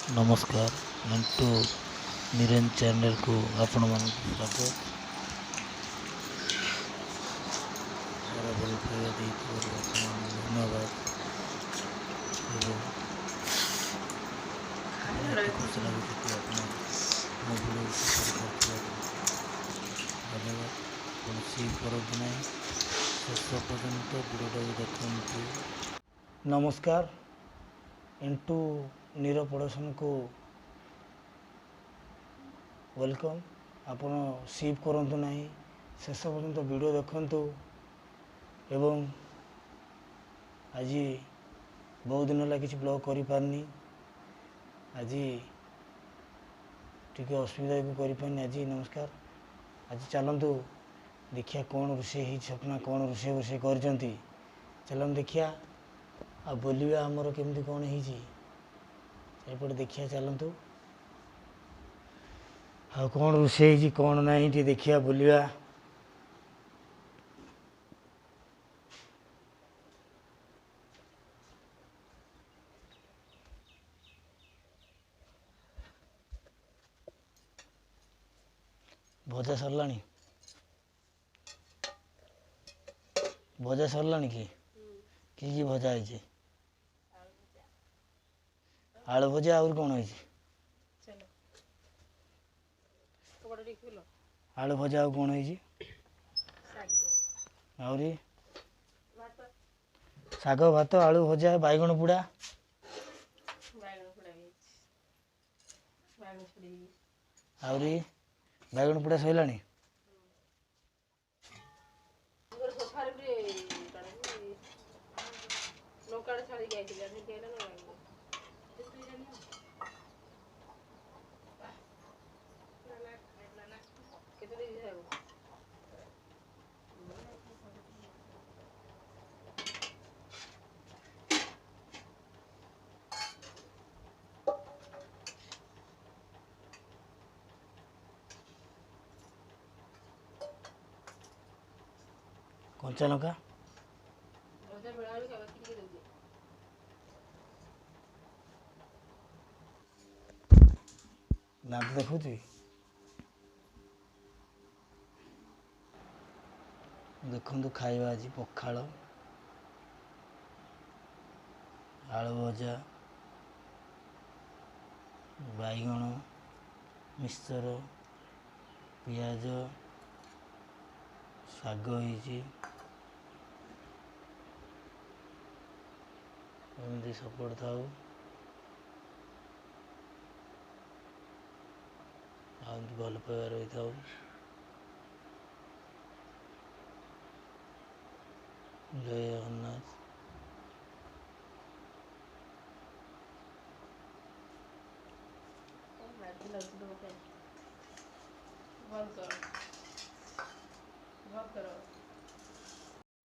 ନମସ୍କାର ମଣ୍ଟୁ ନିରଞ୍ଜନ ଚ୍ୟାନେଲକୁ ଆପଣମାନଙ୍କୁ ସ୍ୱାଗତ। ମୋର ଭଲ ପାଇବା ଦେଇଥିବାରୁ ଆପଣମାନଙ୍କୁ ଧନ୍ୟବାଦ ଏବଂ ମୋତେ ଖୁସି ଲାଗୁଛି କି ଆପଣ ମୋ ଭିଡ଼ିଓକୁ ପସନ୍ଦ କରିଥିବାରୁ ଧନ୍ୟବାଦ। ଆପଣ ସ୍କିପ୍ କରନ୍ତୁ ନାହିଁ, ଶେଷ ପର୍ଯ୍ୟନ୍ତ ଭିଡ଼ିଓଟାକୁ ଦେଖନ୍ତୁ। ନମସ୍କାର, ଇଣ୍ଟୁ ନିର ପ୍ରଡକ୍ସନକୁ ୱେଲକମ୍। ଆପଣ ସ୍କିପ୍ କରନ୍ତୁ ନାହିଁ, ଶେଷ ପର୍ଯ୍ୟନ୍ତ ଭିଡ଼ିଓ ଦେଖନ୍ତୁ। ଏବଂ ଆଜି ବହୁତ ଦିନ ହେଲା କିଛି ବ୍ଲଗ୍ କରିପାରିନି, ଆଜି ଟିକେ ଅସୁବିଧା ବି କରିପାରିନି। ଆଜି ନମସ୍କାର, ଆଜି ଚାଲନ୍ତୁ ଦେଖିବା କ'ଣ ରୋଷେଇ ହେଇଛି, ସ୍ୱପ୍ନା କ'ଣ ରୋଷେଇ କରିଛନ୍ତି। ଚାଲନ୍ତୁ ଦେଖିବା ଆଉ ବୁଲିବା ଆମର କେମିତି କ'ଣ ହେଇଛି ଏପଟେ ଦେଖିବା। ଚାଲନ୍ତୁ ଆଉ କ'ଣ ରୋଷେଇ ହେଇଛି କ'ଣ ନାହିଁ ଟିକେ ଦେଖିବା ବୁଲିବା। ଭଜା ସରିଲାଣି, ଭଜା ସରିଲାଣି କି କି ଭଜା ହେଇଛି? ଆଳୁ ଭଜା, ଆହୁରି କ'ଣ ହେଇଛି? ଆଳୁ ଭଜା, ଆଉ କ'ଣ ହେଇଛି? ଆହୁରି ଶାଗ, ଭାତ, ଆଳୁ ଭଜା, ବାଇଗଣ ପୋଡ଼ା, ଆହୁରି ବାଇଗଣ ପୋଡ଼ା ସରିଲାଣି। କଞ୍ଚା ଲଙ୍କା, ଦାନ୍ତ ଦେଖାଉଛି। ଦେଖନ୍ତୁ ଖାଇବା ଆଜି ପଖାଳ, ଆଳୁ ଭଜା, ବାଇଗଣ, ମିକ୍ସଚର, ପିଆଜ, ଶାଗ ହେଇଛି। ଏମିତି ସପୋର୍ଟ ଥାଉ, ଆଉ ଏମିତି ଭଲ ପାଇବା ରହିଥାଉ। ଜୟ ଜଗନ୍ନାଥ।